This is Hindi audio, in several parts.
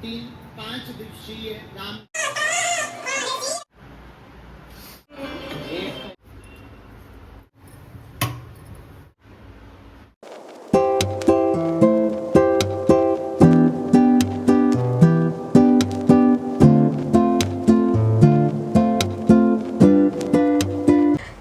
तीन 5 दिवसीय राम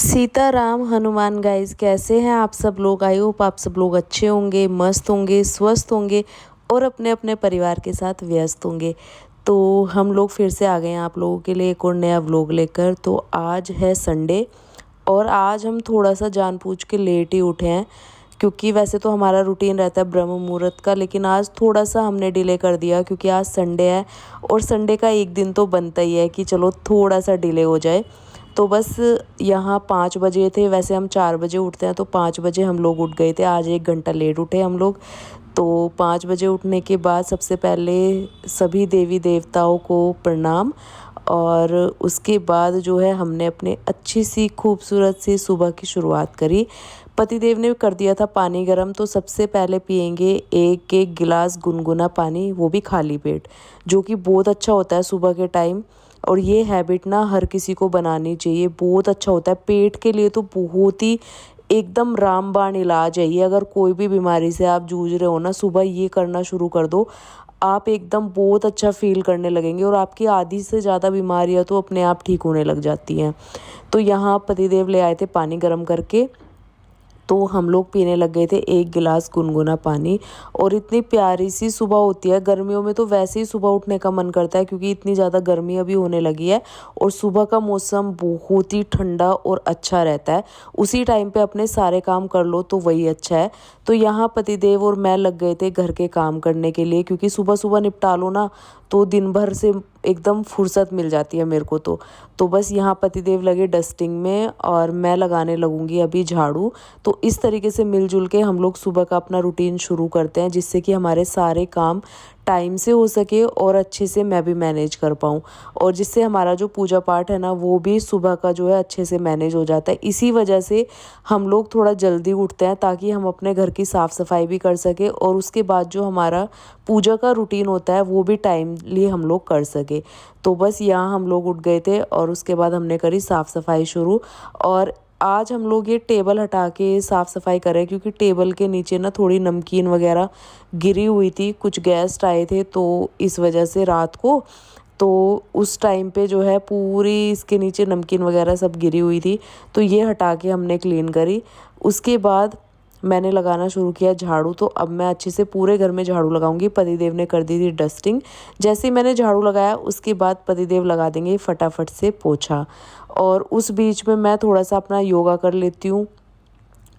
सीताराम हनुमान गाइस, कैसे हैं आप सब लोग। आई होप आप सब लोग अच्छे होंगे, मस्त होंगे, स्वस्थ होंगे और अपने अपने परिवार के साथ व्यस्त होंगे। तो हम लोग फिर से आ गए हैं आप लोगों के लिए एक और नया व्लॉग लेकर। तो आज है संडे और आज हम थोड़ा सा जानबूझ के लेट ही उठे हैं, क्योंकि वैसे तो हमारा रूटीन रहता है ब्रह्म मुहूर्त का, लेकिन आज थोड़ा सा हमने डिले कर दिया क्योंकि आज संडे है और संडे का एक दिन तो बनता ही है कि चलो थोड़ा सा डिले हो जाए। तो बस यहाँ 5 बजे थे, वैसे हम 4 बजे उठते हैं, तो 5 बजे हम लोग उठ गए थे। आज 1 घंटा लेट उठे हम लोग। तो 5 बजे उठने के बाद सबसे पहले सभी देवी देवताओं को प्रणाम, और उसके बाद जो है हमने अपने अच्छी सी खूबसूरत सी सुबह की शुरुआत करी। पतिदेव ने कर दिया था पानी गर्म, तो सबसे पहले पियेंगे एक एक गिलास गुनगुना पानी, वो भी खाली पेट, जो कि बहुत अच्छा होता है सुबह के टाइम। और ये हैबिट ना हर किसी को बनानी चाहिए, बहुत अच्छा होता है पेट के लिए। तो बहुत ही एकदम रामबाण इलाज है ये। अगर कोई भी बीमारी से आप जूझ रहे हो ना, सुबह ये करना शुरू कर दो, आप एकदम बहुत अच्छा फील करने लगेंगे और आपकी आधी से ज़्यादा बीमारियां तो अपने आप ठीक होने लग जाती हैं। तो यहाँ पतिदेव ले आए थे पानी गर्म करके, तो हम लोग पीने लग गए थे 1 गिलास गुनगुना पानी। और इतनी प्यारी सी सुबह होती है। गर्मियों में तो वैसे ही सुबह उठने का मन करता है, क्योंकि इतनी ज़्यादा गर्मी अभी होने लगी है और सुबह का मौसम बहुत ही ठंडा और अच्छा रहता है। उसी टाइम पे अपने सारे काम कर लो तो वही अच्छा है। तो यहाँ पतिदेव और मैं लग गए थे घर के काम करने के लिए, क्योंकि सुबह सुबह निपटा लो ना तो दिन भर से एकदम फुर्सत मिल जाती है मेरे को। तो बस यहाँ पतिदेव लगे डस्टिंग में और मैं लगाने लगूंगी अभी झाड़ू। तो इस तरीके से मिलजुल के हम लोग सुबह का अपना रूटीन शुरू करते हैं, जिससे कि हमारे सारे काम टाइम से हो सके और अच्छे से मैं भी मैनेज कर पाऊँ, और जिससे हमारा जो पूजा पाठ है ना वो भी सुबह का जो है अच्छे से मैनेज हो जाता है। इसी वजह से हम लोग थोड़ा जल्दी उठते हैं, ताकि हम अपने घर की साफ़ सफाई भी कर सके और उसके बाद जो हमारा पूजा का रूटीन होता है वो भी टाइमली हम लोग कर सके। तो बस यहाँ हम लोग उठ गए थे और उसके बाद हमने करी साफ़ सफाई शुरू। और आज हम लोग ये टेबल हटा के साफ़ सफाई करें, क्योंकि टेबल के नीचे ना थोड़ी नमकीन वगैरह गिरी हुई थी। कुछ गेस्ट आए थे तो इस वजह से रात को, तो उस टाइम पे जो है पूरी इसके नीचे नमकीन वगैरह सब गिरी हुई थी, तो ये हटा के हमने क्लीन करी। उसके बाद मैंने लगाना शुरू किया झाड़ू। तो अब मैं अच्छे से पूरे घर में झाड़ू लगाऊंगी। पतिदेव ने कर दी थी डस्टिंग। जैसे ही मैंने झाड़ू लगाया उसके बाद पतिदेव लगा देंगे फटाफट से पोछा, और उस बीच में मैं थोड़ा सा अपना योगा कर लेती हूँ,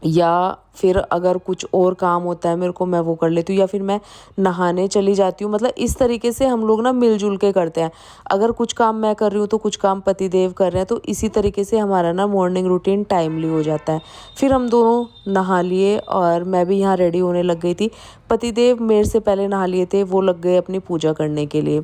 या फिर अगर कुछ और काम होता है मेरे को मैं वो कर लेती हूँ, या फिर मैं नहाने चली जाती हूँ। मतलब इस तरीके से हम लोग ना मिलजुल के करते हैं। अगर कुछ काम मैं कर रही हूँ तो कुछ काम पतिदेव कर रहे हैं, तो इसी तरीके से हमारा ना मॉर्निंग रूटीन टाइमली हो जाता है। फिर हम दोनों नहा लिए और मैं भी यहाँ रेडी होने लग गई थी। पतिदेव मेरे से पहले नहा लिए थे, वो लग गए अपनी पूजा करने के लिए।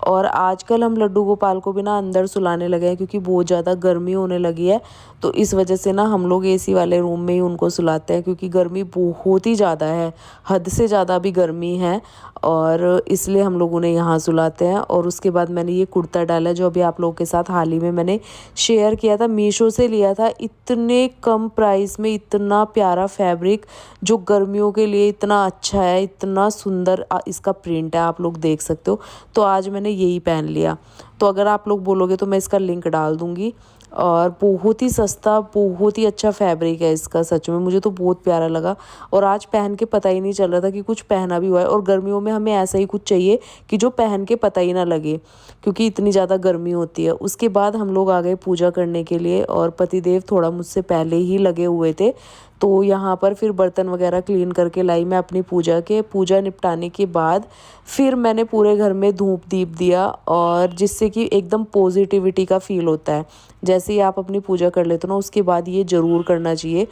और आजकल हम लड्डू गोपाल को भी ना अंदर सुलाने लगे हैं, क्योंकि बहुत ज़्यादा गर्मी होने लगी है। तो इस वजह से ना हम लोग एसी वाले रूम में ही उनको सुलाते हैं, क्योंकि गर्मी बहुत ही ज़्यादा है, हद से ज़्यादा भी गर्मी है, और इसलिए हम लोग उन्हें यहाँ सुलाते हैं। और उसके बाद मैंने ये कुर्ता डाला जो अभी आप लोगों के साथ हाल ही में मैंने शेयर किया था, मीशो से लिया था। इतने कम प्राइस में इतना प्यारा फैब्रिक, जो गर्मियों के लिए इतना अच्छा है, इतना सुंदर इसका प्रिंट है, आप लोग देख सकते हो। तो आज मैंने यही पहन लिया। तो अगर आप लोग बोलोगे तो मैं इसका लिंक डाल दूँगी। और बहुत ही सस्ता, बहुत ही अच्छा फैब्रिक है इसका, सच में मुझे तो बहुत प्यारा लगा। और आज पहन के पता ही नहीं चल रहा था कि कुछ पहना भी हुआ है। और गर्मियों में हमें ऐसा ही कुछ चाहिए कि जो पहन के पता ही ना लगे, क्योंकि इतनी ज़्यादा गर्मी होती है। उसके बाद हम लोग आ गए पूजा करने के लिए, और पतिदेव थोड़ा मुझसे पहले ही लगे हुए थे। तो यहाँ पर फिर बर्तन वगैरह क्लीन करके लाई मैं अपनी पूजा निपटाने के बाद फिर मैंने पूरे घर में धूप दीप दिया, और जिससे जिससे कि एकदम पॉजिटिविटी का फील होता है। जैसे ही आप अपनी पूजा कर लेते हो ना, उसके बाद ये ज़रूर करना चाहिए।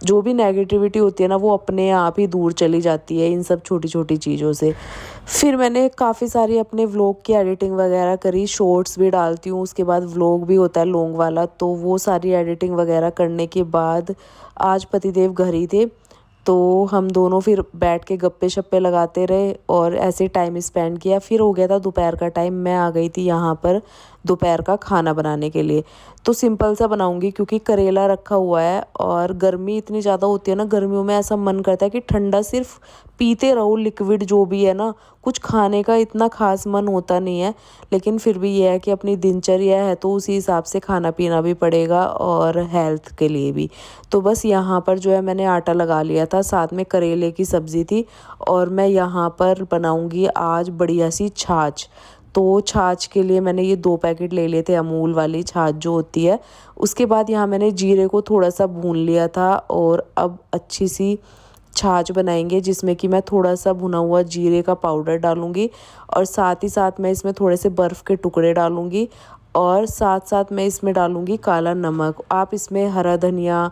जो भी नेगेटिविटी होती है ना, वो अपने आप ही दूर चली जाती है इन सब छोटी छोटी चीज़ों से। फिर मैंने काफ़ी सारी अपने व्लॉग की एडिटिंग वगैरह करी, शॉर्ट्स भी डालती हूँ, उसके बाद व्लॉग भी होता है लॉन्ग वाला, तो वो सारी एडिटिंग वगैरह करने के बाद आज पतिदेव घर ही थे, तो हम दोनों फिर बैठ के गप्पे शप्पे लगाते रहे और ऐसे टाइम स्पेंड किया। फिर हो गया था दोपहर का टाइम, मैं आ गई थी यहाँ पर दोपहर का खाना बनाने के लिए। तो सिंपल सा बनाऊंगी क्योंकि करेला रखा हुआ है और गर्मी इतनी ज़्यादा होती है ना, गर्मियों में ऐसा मन करता है कि ठंडा सिर्फ पीते रहो, लिक्विड जो भी है ना, कुछ खाने का इतना खास मन होता नहीं है। लेकिन फिर भी ये है कि अपनी दिनचर्या है तो उसी हिसाब से खाना पीना भी पड़ेगा और हेल्थ के लिए भी। तो बस यहाँ पर जो है मैंने आटा लगा लिया था, साथ में करेले की सब्ज़ी थी और मैं यहाँ पर बनाऊँगी आज बढ़िया सी छाछ। तो छाछ के लिए मैंने ये 2 पैकेट ले लिए थे, अमूल वाली छाछ जो होती है। उसके बाद यहाँ मैंने जीरे को थोड़ा सा भून लिया था और अब अच्छी सी छाछ बनाएंगे जिसमें कि मैं थोड़ा सा भुना हुआ जीरे का पाउडर डालूंगी और साथ ही साथ मैं इसमें थोड़े से बर्फ़ के टुकड़े डालूंगी और साथ साथ मैं इसमें डालूंगी काला नमक। आप इसमें हरा धनिया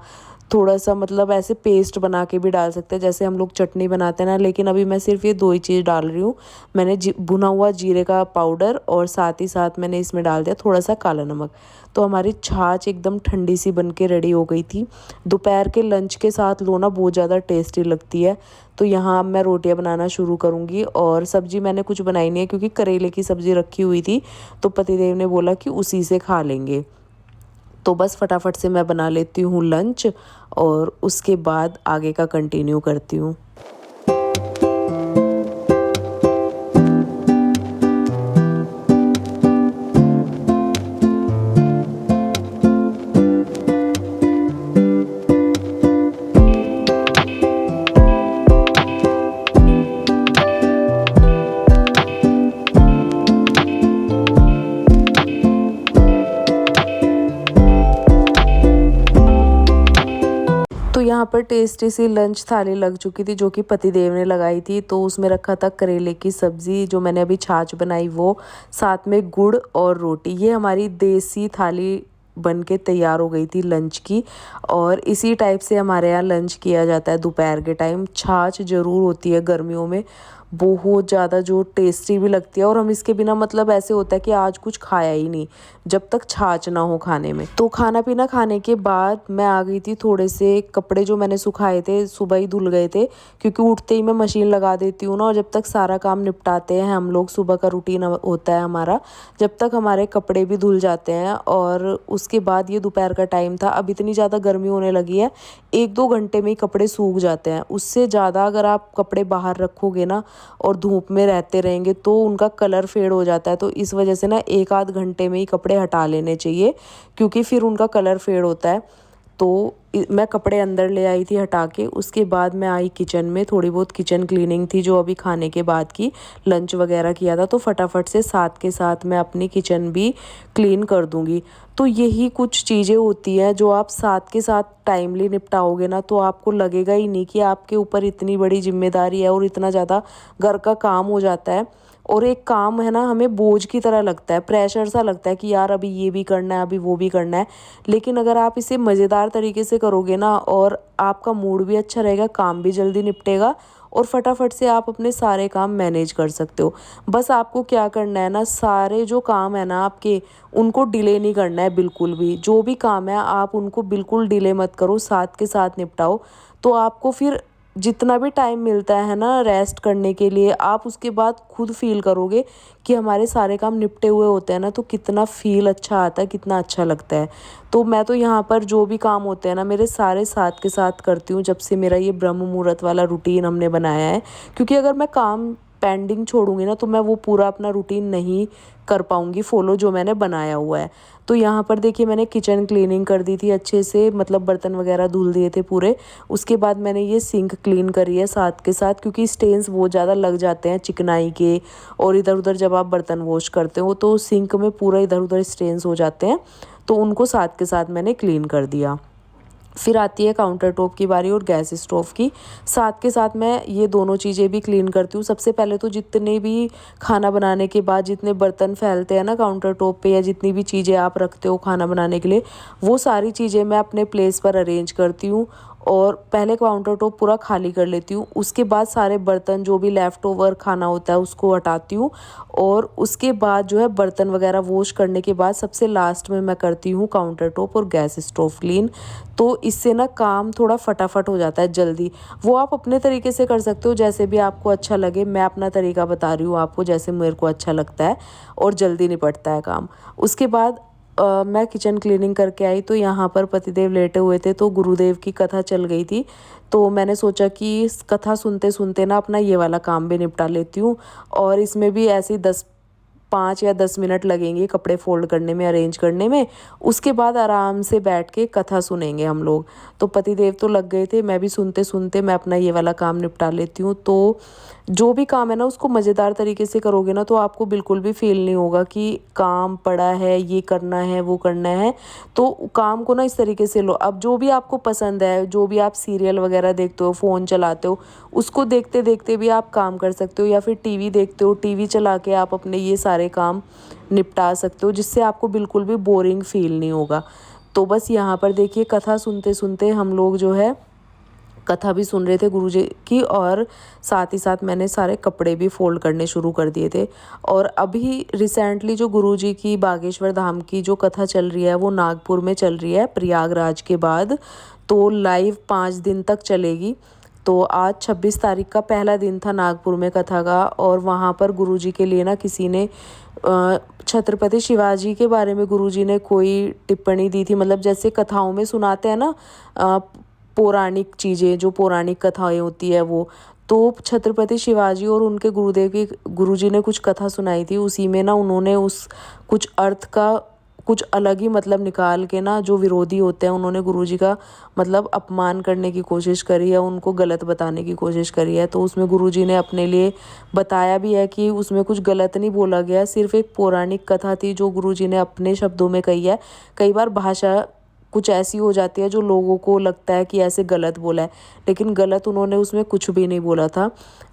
थोड़ा सा मतलब ऐसे पेस्ट बना के भी डाल सकते हैं जैसे हम लोग चटनी बनाते हैं ना, लेकिन अभी मैं सिर्फ ये 2 ही चीज़ डाल रही हूँ। मैंने भुना हुआ जीरे का पाउडर और साथ ही साथ मैंने इसमें डाल दिया थोड़ा सा काला नमक। तो हमारी छाछ एकदम ठंडी सी बन के रेडी हो गई थी। दोपहर के लंच के साथ लो ना, बहुत ज़्यादा टेस्टी लगती है। तो यहाँ अब मैं रोटियाँ बनाना शुरू करूँगी और सब्ज़ी मैंने कुछ बनाई नहीं है क्योंकि करेले की सब्ज़ी रखी हुई थी, तो पतिदेव ने बोला कि उसी से खा लेंगे। तो बस फटाफट से मैं बना लेती हूँ लंच और उसके बाद आगे का कंटिन्यू करती हूँ। तो यहाँ पर टेस्टी सी लंच थाली लग चुकी थी जो कि पतिदेव ने लगाई थी। तो उसमें रखा था करेले की सब्ज़ी, जो मैंने अभी छाछ बनाई वो, साथ में गुड़ और रोटी। ये हमारी देसी थाली बन के तैयार हो गई थी लंच की। और इसी टाइप से हमारे यहाँ लंच किया जाता है दोपहर के टाइम। छाछ ज़रूर होती है गर्मियों में, बहुत ज़्यादा जो टेस्टी भी लगती है। और हम इसके बिना मतलब ऐसे होता है कि आज कुछ खाया ही नहीं जब तक छाछ ना हो खाने में। तो खाना पीना खाने के बाद मैं आ गई थी, थोड़े से कपड़े जो मैंने सुखाए थे सुबह ही धुल गए थे क्योंकि उठते ही मैं मशीन लगा देती हूँ ना, और जब तक सारा काम निपटाते हैं हम लोग, सुबह का रूटीन होता है हमारा, जब तक हमारे कपड़े भी धुल जाते हैं। और उसके बाद ये दोपहर का टाइम था, अब इतनी ज़्यादा गर्मी होने लगी है, 1-2 घंटे में ही कपड़े सूख जाते हैं। उससे ज़्यादा अगर आप कपड़े बाहर रखोगे ना और धूप में रहते रहेंगे तो उनका कलर फेड हो जाता है। तो इस वजह से ना 1-आध घंटे में ही कपड़े हटा लेने चाहिए क्योंकि फिर उनका कलर फेड होता है। तो मैं कपड़े अंदर ले आई थी हटा के। उसके बाद मैं आई किचन में, थोड़ी बहुत किचन क्लीनिंग थी जो अभी खाने के बाद की, लंच वगैरह किया था तो फटाफट से साथ के साथ मैं अपनी किचन भी क्लीन कर दूंगी। तो यही कुछ चीज़ें होती हैं जो आप साथ के साथ टाइमली निपटाओगे ना, तो आपको लगेगा ही नहीं कि आपके ऊपर इतनी बड़ी जिम्मेदारी है और इतना ज़्यादा घर का काम हो जाता है। और एक काम है ना, हमें बोझ की तरह लगता है, प्रेशर सा लगता है कि यार अभी ये भी करना है, अभी वो भी करना है। लेकिन अगर आप इसे मज़ेदार तरीके से करोगे ना, और आपका मूड भी अच्छा रहेगा, काम भी जल्दी निपटेगा और फटाफट से आप अपने सारे काम मैनेज कर सकते हो। बस आपको क्या करना है ना, सारे जो काम है ना आपके, उनको डिले नहीं करना है बिल्कुल भी। जो भी काम है आप उनको बिल्कुल डिले मत करो, साथ के साथ निपटाओ। तो आपको फिर जितना भी टाइम मिलता है ना रेस्ट करने के लिए, आप उसके बाद खुद फील करोगे कि हमारे सारे काम निपटे हुए होते हैं ना, तो कितना फील अच्छा आता है, कितना अच्छा लगता है। तो मैं तो यहाँ पर जो भी काम होते हैं ना मेरे, सारे साथ के साथ करती हूँ जब से मेरा ये ब्रह्म मुहूर्त वाला रूटीन हमने बनाया है। क्योंकि अगर मैं काम पेंडिंग छोड़ूंगी ना तो मैं वो पूरा अपना रूटीन नहीं कर पाऊंगी फॉलो जो मैंने बनाया हुआ है। तो यहाँ पर देखिए मैंने किचन क्लीनिंग कर दी थी अच्छे से, मतलब बर्तन वगैरह धुल दिए थे पूरे। उसके बाद मैंने ये सिंक क्लीन करी है साथ के साथ, क्योंकि स्टेन्स बहुत ज़्यादा लग जाते हैं चिकनाई के, और इधर उधर जब आप बर्तन वॉश करते हो तो सिंक में पूरा इधर उधर स्टेन्स हो जाते हैं, तो उनको साथ के साथ मैंने क्लीन कर दिया। फिर आती है काउंटर टॉप की बारी और गैस स्टोव की। साथ के साथ मैं ये दोनों चीज़ें भी क्लीन करती हूँ। सबसे पहले तो जितने भी खाना बनाने के बाद जितने बर्तन फैलते हैं ना काउंटर टॉप पे, या जितनी भी चीज़ें आप रखते हो खाना बनाने के लिए, वो सारी चीज़ें मैं अपने प्लेस पर अरेंज करती हूँ और पहले काउंटर टॉप पूरा खाली कर लेती हूँ। उसके बाद सारे बर्तन जो भी लेफ़्ट ओवर खाना होता है उसको हटाती हूँ और उसके बाद जो है बर्तन वगैरह वॉश करने के बाद सबसे लास्ट में मैं करती हूँ काउंटर टॉप और गैस स्टोव क्लीन। तो इससे ना काम थोड़ा फटाफट हो जाता है जल्दी। वो आप अपने तरीके से कर सकते हो, जैसे भी आपको अच्छा लगे। मैं अपना तरीका बता रही हूँ आपको, जैसे मेरे को अच्छा लगता है और जल्दी निपटता है काम। उसके बाद मैं किचन क्लीनिंग करके आई तो यहाँ पर पतिदेव लेटे हुए थे, तो गुरुदेव की कथा चल गई थी। तो मैंने सोचा कि इस कथा सुनते सुनते ना अपना ये वाला काम भी निपटा लेती हूँ। और इसमें भी ऐसे ही 5 या 10 मिनट लगेंगे कपड़े फोल्ड करने में, अरेंज करने में। उसके बाद आराम से बैठ के कथा सुनेंगे हम लोग। तो पतिदेव तो लग गए थे, मैं भी सुनते सुनते मैं अपना ये वाला काम निपटा लेती हूँ। तो जो भी काम है ना उसको मज़ेदार तरीके से करोगे ना तो आपको बिल्कुल भी फील नहीं होगा कि काम पड़ा है, ये करना है, वो करना है। तो काम को ना इस तरीके से लो। अब जो भी आपको पसंद है, जो भी आप सीरियल वगैरह देखते हो, फ़ोन चलाते हो, उसको देखते देखते भी आप काम कर सकते हो, या फिर टीवी देखते हो, टीवी चला के आप अपने ये सारे काम निपटा सकते हो, जिससे आपको बिल्कुल भी बोरिंग फील नहीं होगा। तो बस यहाँ पर देखिए कथा सुनते सुनते हम लोग जो है कथा भी सुन रहे थे गुरुजी की, और साथ ही साथ मैंने सारे कपड़े भी फोल्ड करने शुरू कर दिए थे। और अभी रिसेंटली जो गुरुजी की बागेश्वर धाम की जो कथा चल रही है वो नागपुर में चल रही है प्रयागराज के बाद। तो लाइव 5 दिन तक चलेगी। तो आज 26 तारीख का पहला दिन था नागपुर में कथा का, और वहाँ पर गुरुजी के लिए ना किसी ने छत्रपति शिवाजी के बारे में गुरुजी ने कोई टिप्पणी दी थी। मतलब जैसे कथाओं में सुनाते हैं ना पौराणिक चीज़ें, जो पौराणिक कथाएं होती है वो, तो छत्रपति शिवाजी और उनके गुरुदेव की गुरुजी ने कुछ कथा सुनाई थी। उसी में ना उन्होंने उस कुछ अर्थ का कुछ अलग ही मतलब निकाल के ना, जो विरोधी होते हैं उन्होंने गुरुजी का मतलब अपमान करने की कोशिश करी है, उनको गलत बताने की कोशिश करी है। तो उसमें गुरुजी ने अपने लिए बताया भी है कि उसमें कुछ गलत नहीं बोला गया, सिर्फ एक पौराणिक कथा थी जो गुरुजी ने अपने शब्दों में कही है। कई बार भाषा कुछ ऐसी हो जाती है जो लोगों को लगता है कि ऐसे गलत बोला है, लेकिन गलत उन्होंने उसमें कुछ भी नहीं बोला था।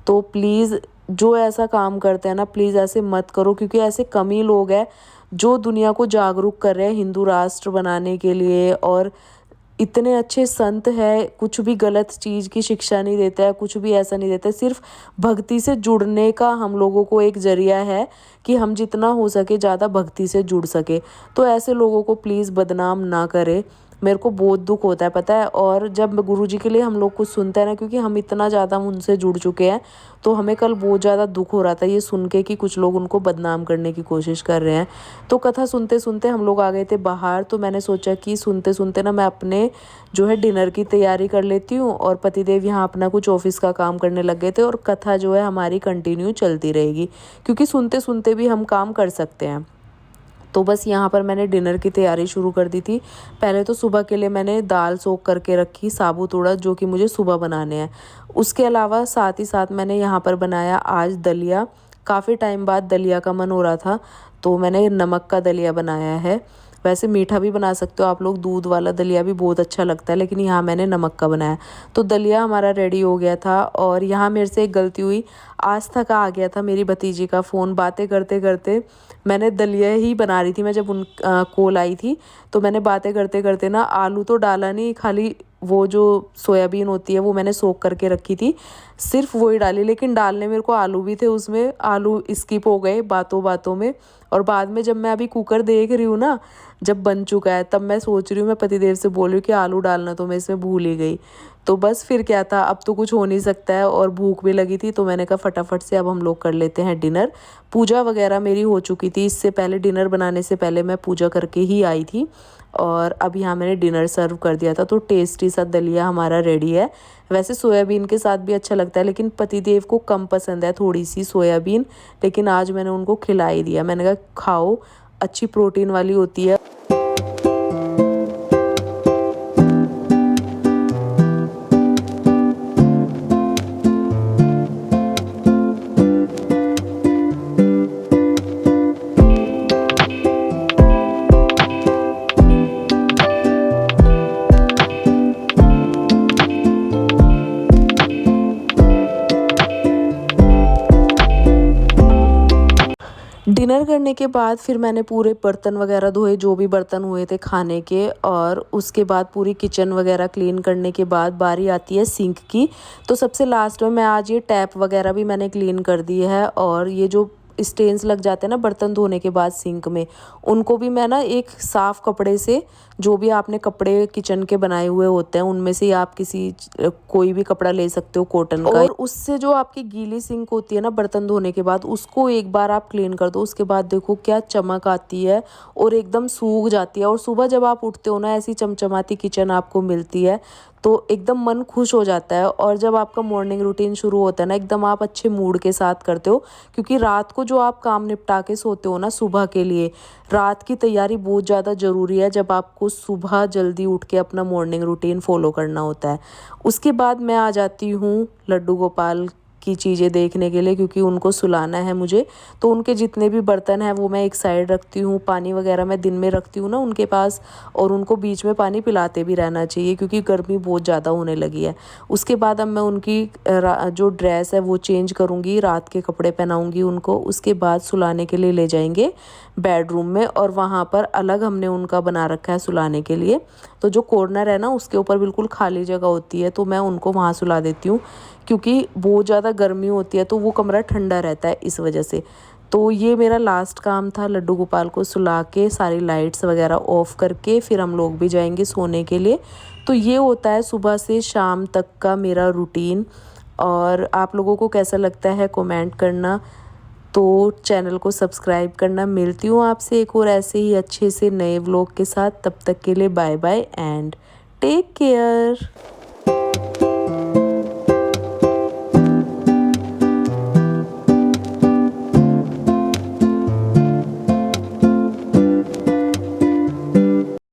तो प्लीज़ जो ऐसा काम करते हैं ना, प्लीज़ ऐसे मत करो, क्योंकि ऐसे कम ही लोग हैं जो दुनिया को जागरूक कर रहे हैं हिंदू राष्ट्र बनाने के लिए। और इतने अच्छे संत है, कुछ भी गलत चीज़ की शिक्षा नहीं देता है, कुछ भी ऐसा नहीं देता है। सिर्फ भक्ति से जुड़ने का हम लोगों को एक जरिया है कि हम जितना हो सके ज़्यादा भक्ति से जुड़ सके। तो ऐसे लोगों को प्लीज़ बदनाम ना करें। मेरे को बहुत दुख होता है पता है। और जब गुरुजी के लिए हम लोग कुछ सुनते हैं ना, क्योंकि हम इतना ज़्यादा उनसे जुड़ चुके हैं, तो हमें कल बहुत ज़्यादा दुख हो रहा था ये सुन के कि कुछ लोग उनको बदनाम करने की कोशिश कर रहे हैं। तो कथा सुनते सुनते हम लोग आ गए थे बाहर। तो मैंने सोचा कि सुनते सुनते ना मैं अपने जो है डिनर की तैयारी कर लेती हूँ, और पतिदेव यहाँ अपना कुछ ऑफिस का काम करने लग गए थे, और कथा जो है हमारी कंटिन्यू चलती रहेगी, क्योंकि सुनते सुनते भी हम काम कर सकते हैं। तो बस यहाँ पर मैंने डिनर की तैयारी शुरू कर दी थी। पहले तो सुबह के लिए मैंने दाल सोख करके रखी, साबुत उड़द, जो कि मुझे सुबह बनाने हैं। उसके अलावा साथ ही साथ मैंने यहाँ पर बनाया आज दलिया। काफ़ी टाइम बाद दलिया का मन हो रहा था, तो मैंने नमक का दलिया बनाया है। वैसे मीठा भी बना सकते हो आप लोग, दूध वाला दलिया भी बहुत अच्छा लगता है, लेकिन यहाँ मैंने नमक का बनाया। तो दलिया हमारा रेडी हो गया था। और यहाँ मेरे से एक गलती हुई, आस्था का आ गया था मेरी भतीजी का फ़ोन। बातें करते करते मैंने दलिया ही बना रही थी, मैं जब कॉल आई थी, तो मैंने बातें करते करते ना आलू तो डाला नहीं, खाली वो जो सोयाबीन होती है वो मैंने सोख करके रखी थी, सिर्फ वही डाली। लेकिन डालने मेरे को आलू भी थे उसमें, आलू स्किप हो गए बातों बातों में। और बाद में जब मैं अभी कुकर देख रही हूँ ना, जब बन चुका है, तब मैं सोच रही हूँ, मैं पतिदेव से बोल रही हूँ कि आलू डालना तो मैं इसमें भूल ही गई। तो बस फिर क्या था, अब तो कुछ हो नहीं सकता है, और भूख भी लगी थी, तो मैंने कहा फटाफट से अब हम लोग कर लेते हैं डिनर। पूजा वगैरह मेरी हो चुकी थी, इससे पहले डिनर बनाने से पहले मैं पूजा करके ही आई थी। और अब यहाँ मैंने डिनर सर्व कर दिया था। तो टेस्टी सा दलिया हमारा रेडी है। वैसे सोयाबीन के साथ भी अच्छा लगता है, लेकिन पतिदेव को कम पसंद है थोड़ी सी सोयाबीन, लेकिन आज मैंने उनको खिला ही दिया। मैंने कहा खाओ, अच्छी प्रोटीन वाली होती है। डिनर करने के बाद फिर मैंने पूरे बर्तन वगैरह धोए, जो भी बर्तन हुए थे खाने के, और उसके बाद पूरी किचन वगैरह क्लीन करने के बाद बारी आती है सिंक की। तो सबसे लास्ट में मैं आज ये टैप वगैरह भी मैंने क्लीन कर दी है, और ये जो स्टेन्स लग जाते हैं ना बर्तन धोने के बाद सिंक में, उनको भी मैं ना एक साफ़ कपड़े से, जो भी आपने कपड़े किचन के बनाए हुए होते हैं उनमें से आप कोई भी कपड़ा ले सकते हो कॉटन का, और उससे जो आपकी गीली सिंक होती है ना बर्तन धोने के बाद, उसको एक बार आप क्लीन कर दो। उसके बाद देखो क्या चमक आती है और एकदम सूख जाती है। और सुबह जब आप उठते हो ना, ऐसी चमचमाती किचन आपको मिलती है तो एकदम मन खुश हो जाता है। और जब आपका मॉर्निंग रूटीन शुरू होता है ना, एकदम आप अच्छे मूड के साथ करते हो, क्योंकि रात को जो आप काम निपटा के सोते हो ना सुबह के लिए, रात की तैयारी बहुत ज़्यादा ज़रूरी है जब आपको सुबह जल्दी उठ के अपना मॉर्निंग रूटीन फॉलो करना होता है। उसके बाद मैं आ जाती हूँ लड्डू गोपाल की चीज़ें देखने के लिए, क्योंकि उनको सुलाना है मुझे। तो उनके जितने भी बर्तन हैं वो मैं एक साइड रखती हूँ। पानी वगैरह मैं दिन में रखती हूँ ना उनके पास, और उनको बीच में पानी पिलाते भी रहना चाहिए क्योंकि गर्मी बहुत ज़्यादा होने लगी है। उसके बाद अब मैं उनकी जो ड्रेस है वो चेंज करूँगी, रात के कपड़े पहनाऊँगी उनको। उसके बाद सुलाने के लिए ले जाएंगे बेडरूम में, और वहाँ पर अलग हमने उनका बना रखा है सुलाने के लिए। तो जो कॉर्नर है ना उसके ऊपर बिल्कुल खाली जगह होती है, तो मैं उनको वहाँ सुला देती हूँ, क्योंकि बहुत ज़्यादा गर्मी होती है तो वो कमरा ठंडा रहता है इस वजह से। तो ये मेरा लास्ट काम था, लड्डू गोपाल को सुला के सारी लाइट्स वगैरह ऑफ करके फिर हम लोग भी जाएंगे सोने के लिए। तो ये होता है सुबह से शाम तक का मेरा रूटीन। और आप लोगों को कैसा लगता है कमेंट करना, तो चैनल को सब्सक्राइब करना। मिलती हूँ आपसे एक और ऐसे ही अच्छे से नए व्लॉग के साथ। तब तक के लिए bye bye and take care.